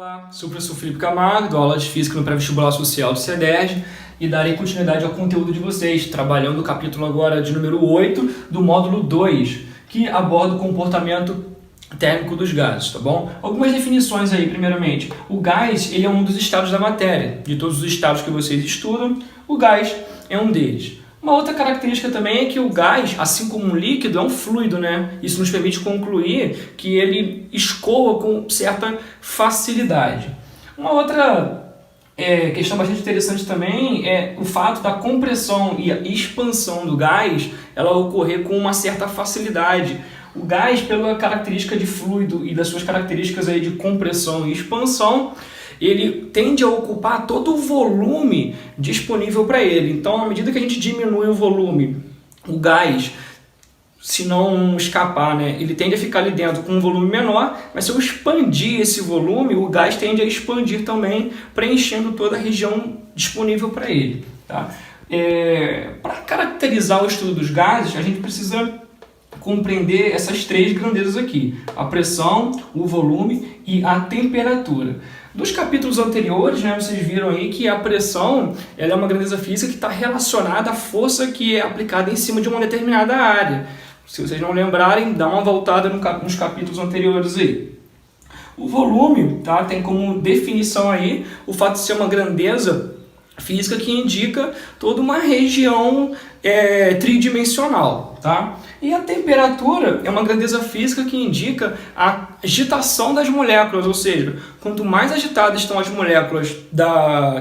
Olá, sou o professor Felipe Camargo, dou aula de Física no Pré-Vestibular Social do CEDERJ e darei continuidade ao conteúdo de vocês, trabalhando o capítulo agora de número 8 do módulo 2, que aborda o comportamento térmico dos gases, tá bom? Algumas definições aí, primeiramente. O gás, ele é um dos estados da matéria. De todos os estados que vocês estudam, o gás é um deles. Uma outra característica também é que o gás, assim como um líquido, é um fluido, né? Isso nos permite concluir que ele escoa com certa facilidade. Uma outra questão bastante interessante também é o fato da compressão e a expansão do gás ela ocorrer com uma certa facilidade. O gás, pela característica de fluido e das suas características aí de compressão e expansão, ele tende a ocupar todo o volume disponível para ele. Então, à medida que a gente diminui o volume, o gás, se não escapar, né, ele tende a ficar ali dentro com um volume menor, mas se eu expandir esse volume, o gás tende a expandir também, preenchendo toda a região disponível para ele. Tá? Para caracterizar o estudo dos gases, a gente precisa compreender essas três grandezas aqui: a pressão, o volume e a temperatura. Dos capítulos anteriores, né, vocês viram aí que a pressão ela é uma grandeza física que está relacionada à força que é aplicada em cima de uma determinada área. Se vocês não lembrarem, dá uma voltada nos capítulos anteriores aí. O volume, tá, tem como definição aí o fato de ser uma grandeza física que indica toda uma região tridimensional, tá? E a temperatura é uma grandeza física que indica a agitação das moléculas, ou seja, quanto mais agitadas estão as moléculas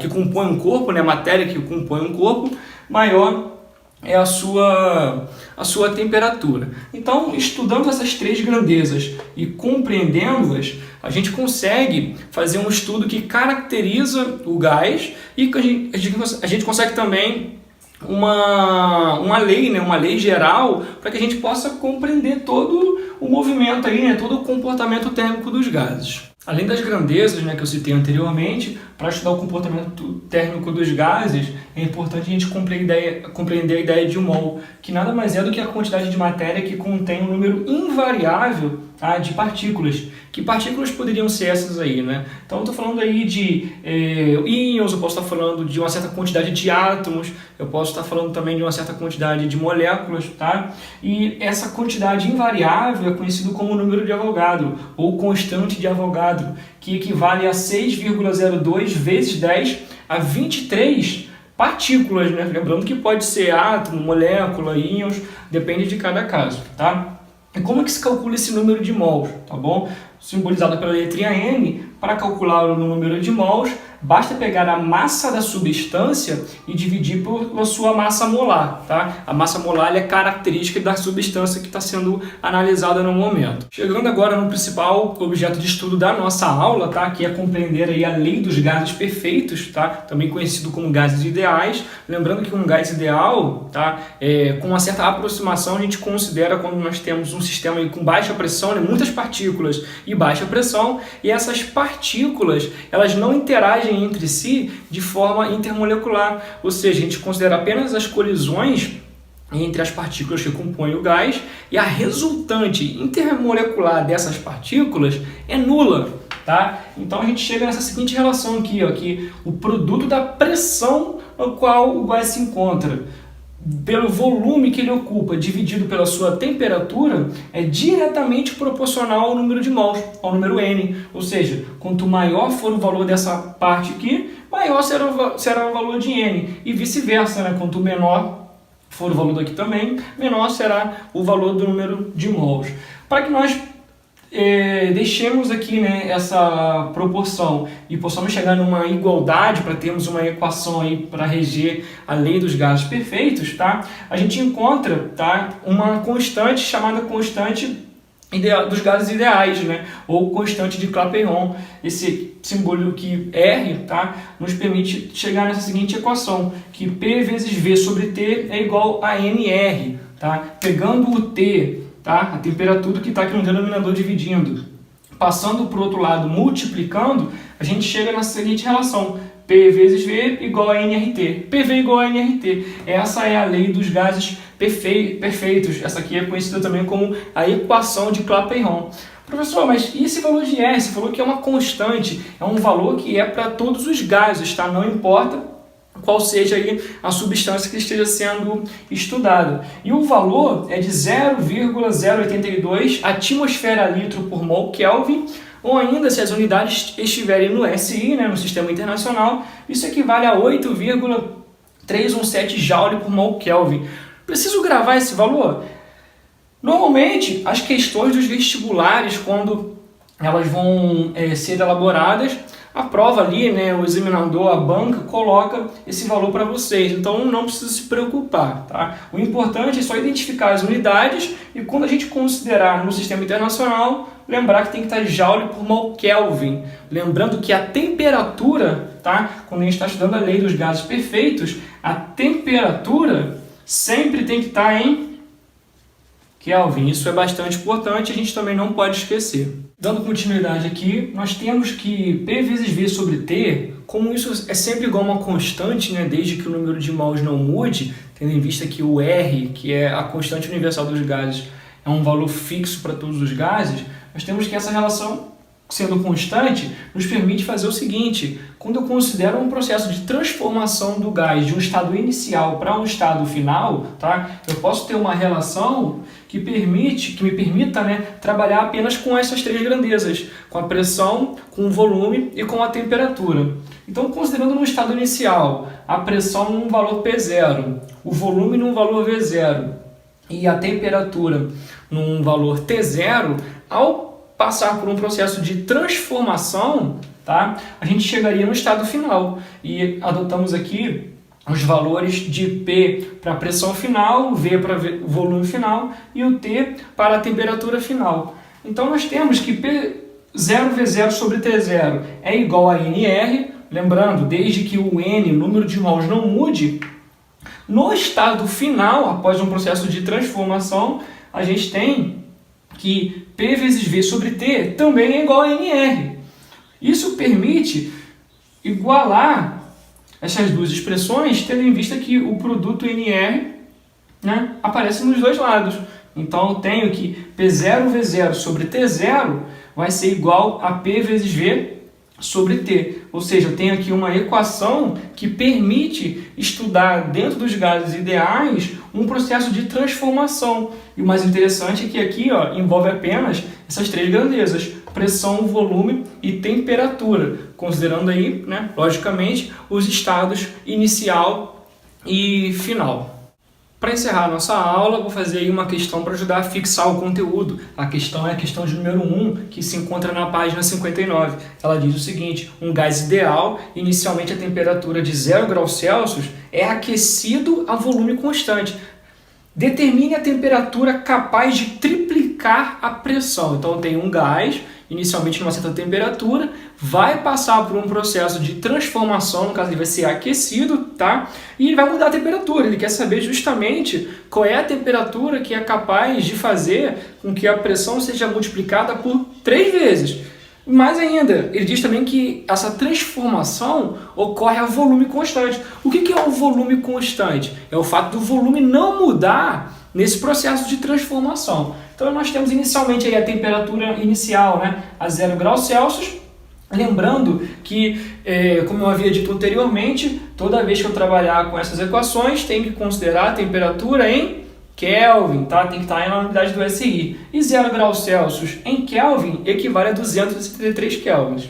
que compõem um corpo, né, a matéria que compõe um corpo, maior é a sua temperatura. Então, estudando essas três grandezas e compreendendo-as, a gente consegue fazer um estudo que caracteriza o gás e a gente consegue também uma lei, né, uma lei geral para que a gente possa compreender todo o movimento aí, né, todo o comportamento térmico dos gases. Além das grandezas, né, que eu citei anteriormente, para estudar o comportamento térmico dos gases, é importante a gente compreender a ideia de um mol, que nada mais é do que a quantidade de matéria que contém um número invariável, tá, de partículas. Que partículas poderiam ser essas aí, né? Então eu estou falando aí de íons, eu posso estar falando de uma certa quantidade de átomos, eu posso estar falando também de uma certa quantidade de moléculas, tá? E essa quantidade invariável é conhecido como número de Avogadro, ou constante de Avogadro, que equivale a 6,02 vezes 10 a 23 partículas, né? Lembrando que pode ser átomo, molécula, íons, depende de cada caso, tá? E como é que se calcula esse número de mols, tá bom? Simbolizado pela letrinha M, para calcular o número de mols, basta pegar a massa da substância e dividir pela sua massa molar, tá? A massa molar é característica da substância que está sendo analisada no momento. Chegando agora no principal objeto de estudo da nossa aula, tá? Que é compreender aí a lei dos gases perfeitos, tá? Também conhecido como gases ideais. Lembrando que um gás ideal, tá? Com uma certa aproximação, a gente considera quando nós temos um sistema aí com baixa pressão, né? Muitas partículas e baixa pressão, e essas partículas elas não interagem entre si de forma intermolecular, ou seja, a gente considera apenas as colisões entre as partículas que compõem o gás, e a resultante intermolecular dessas partículas é nula, tá? Então a gente chega nessa seguinte relação aqui, ó, que o produto da pressão no qual o gás se encontra pelo volume que ele ocupa dividido pela sua temperatura é diretamente proporcional ao número de mols, ao número N. Ou seja, quanto maior for o valor dessa parte aqui, maior será o valor de N. E vice-versa, né? Quanto menor for o valor daqui também, menor será o valor do número de mols. Para que nós deixemos aqui, né, essa proporção e possamos chegar numa igualdade para termos uma equação aí para reger a lei dos gases perfeitos, tá? A gente encontra, tá, uma constante chamada constante dos gases ideais, né, ou constante de Clapeyron. Esse símbolo aqui R, tá, nos permite chegar nessa seguinte equação, que P vezes V sobre T é igual a NR, tá? Pegando o T, tá? A temperatura que está aqui no denominador dividindo, passando para o outro lado, multiplicando, a gente chega na seguinte relação: P vezes V igual a nRT. PV igual a nRT. Essa é a lei dos gases perfeitos. Essa aqui é conhecida também como a equação de Clapeyron. Professor, mas e esse valor de R? Você falou que é uma constante, é um valor que é para todos os gases, tá? Não importa qual seja aí a substância que esteja sendo estudada. E o valor é de 0,082 atmosfera-litro por mol Kelvin, ou ainda, se as unidades estiverem no SI, né, no Sistema Internacional, isso equivale a 8,317 joule por mol Kelvin. Preciso gravar esse valor? Normalmente, as questões dos vestibulares, quando elas vão ser elaboradas, a prova ali, né, o examinador, a banca, coloca esse valor para vocês. Então, não precisa se preocupar, tá? O importante é só identificar as unidades e quando a gente considerar no Sistema Internacional, lembrar que tem que estar joule por mol Kelvin. Lembrando que a temperatura, tá? Quando a gente está estudando a lei dos gases perfeitos, a temperatura sempre tem que estar em Kelvin. Isso é bastante importante, a gente também não pode esquecer. Dando continuidade aqui, nós temos que P vezes V sobre T, como isso é sempre igual a uma constante, né, desde que o número de mols não mude, tendo em vista que o R, que é a constante universal dos gases, é um valor fixo para todos os gases, nós temos que essa relação, sendo constante, nos permite fazer o seguinte: quando eu considero um processo de transformação do gás de um estado inicial para um estado final, tá? Eu posso ter uma relação que me permita, né, trabalhar apenas com essas três grandezas, com a pressão, com o volume e com a temperatura. Então, considerando no estado inicial a pressão num valor P0, o volume num valor V0 e a temperatura num valor T0, ao passar por um processo de transformação, tá? A gente chegaria no estado final e adotamos aqui os valores de P para a pressão final, V para o volume final e o T para a temperatura final. Então nós temos que P0V0 sobre T0 é igual a NR, lembrando, desde que o N, o número de mols, não mude, no estado final, após um processo de transformação, a gente tem que P vezes V sobre T também é igual a NR. Isso permite igualar essas duas expressões, tendo em vista que o produto NR, né, aparece nos dois lados. Então, eu tenho que P0V0 sobre T0 vai ser igual a P vezes V sobre T. Ou seja, eu tenho aqui uma equação que permite estudar dentro dos gases ideais um processo de transformação. E o mais interessante é que aqui, ó, envolve apenas essas três grandezas: pressão, volume e temperatura, considerando aí, né, logicamente, os estados inicial e final. Para encerrar a nossa aula, vou fazer aí uma questão para ajudar a fixar o conteúdo. A questão é a questão de número 1, que se encontra na página 59. Ela diz o seguinte: um gás ideal, inicialmente a temperatura de 0 graus Celsius, é aquecido a volume constante. Determine a temperatura capaz de triplicar a pressão. Então, eu tenho um gás, inicialmente numa certa temperatura, vai passar por um processo de transformação, no caso ele vai ser aquecido, tá? E ele vai mudar a temperatura. Ele quer saber justamente qual é a temperatura que é capaz de fazer com que a pressão seja multiplicada por 3 vezes. Mais ainda, ele diz também que essa transformação ocorre a volume constante. O que é o volume constante? É o fato do volume não mudar nesse processo de transformação. Então nós temos inicialmente aí a temperatura inicial, né, a 0 graus Celsius. Lembrando que, como eu havia dito anteriormente, toda vez que eu trabalhar com essas equações, tem que considerar a temperatura em Kelvin, tá? Tem que estar na unidade do SI. E 0 graus Celsius em Kelvin equivale a 273 kelvins.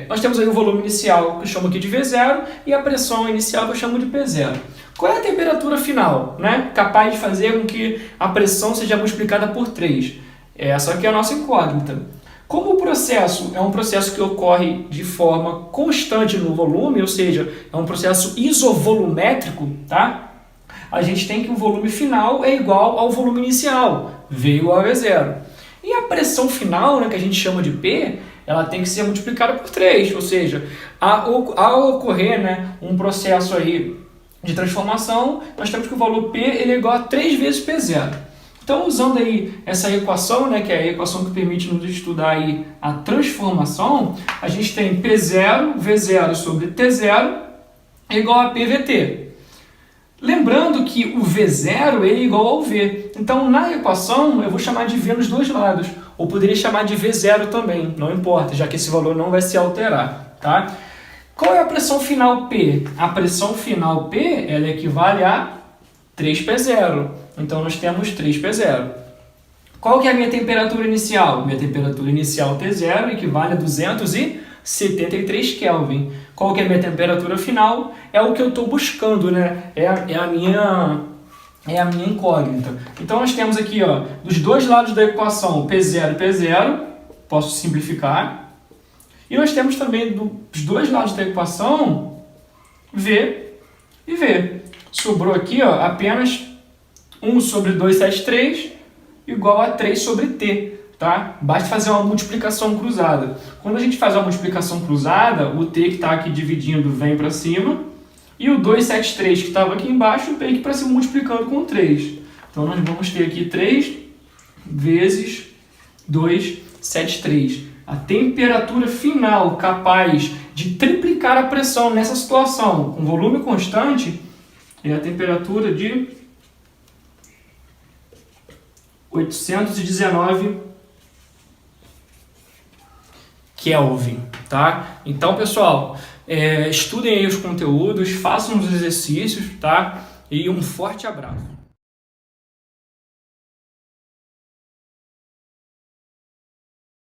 Nós temos aí o volume inicial, que eu chamo aqui de V0, e a pressão inicial, que eu chamo de P0. Qual é a temperatura final, né, capaz de fazer com que a pressão seja multiplicada por 3? Essa aqui é a nossa incógnita. Como o processo é um processo que ocorre de forma constante no volume, ou seja, é um processo isovolumétrico, tá? A gente tem que o volume final é igual ao volume inicial, V igual a V0. E a pressão final, né, que a gente chama de P, ela tem que ser multiplicada por 3, ou seja, ao ocorrer, né, um processo aí de transformação, nós temos que o valor P ele é igual a 3 vezes P0. Então, usando aí essa equação, né, que é a equação que permite nos estudar aí a transformação, a gente tem P0, V0 sobre T0 igual a PVT. Lembrando que o V0 é igual ao V. Então, na equação, eu vou chamar de V nos dois lados. Ou poderia chamar de V0 também, não importa, já que esse valor não vai se alterar. Tá? Qual é a pressão final P? A pressão final P ela equivale a 3P0. Então, nós temos 3P0. Qual que é a minha temperatura inicial? Minha temperatura inicial T0 equivale a 273 Kelvin. Qual que é a minha temperatura final? É o que eu estou buscando, né? É a minha incógnita. Então, nós temos aqui, ó, dos dois lados da equação, P0 e P0, posso simplificar. E nós temos também dos dois lados da equação, V e V. Sobrou aqui, ó, apenas 1 sobre 273 igual a 3 sobre T. Tá? Basta fazer uma multiplicação cruzada. Quando a gente faz uma multiplicação cruzada, o T que está aqui dividindo vem para cima, e o 273 que estava aqui embaixo vem aqui para cima multiplicando com 3. Então nós vamos ter aqui 3 vezes 273. A temperatura final capaz de triplicar a pressão nessa situação com volume constante é a temperatura de 819 Kelvin, tá? Então, pessoal, estudem aí os conteúdos, façam os exercícios, tá? E um forte abraço.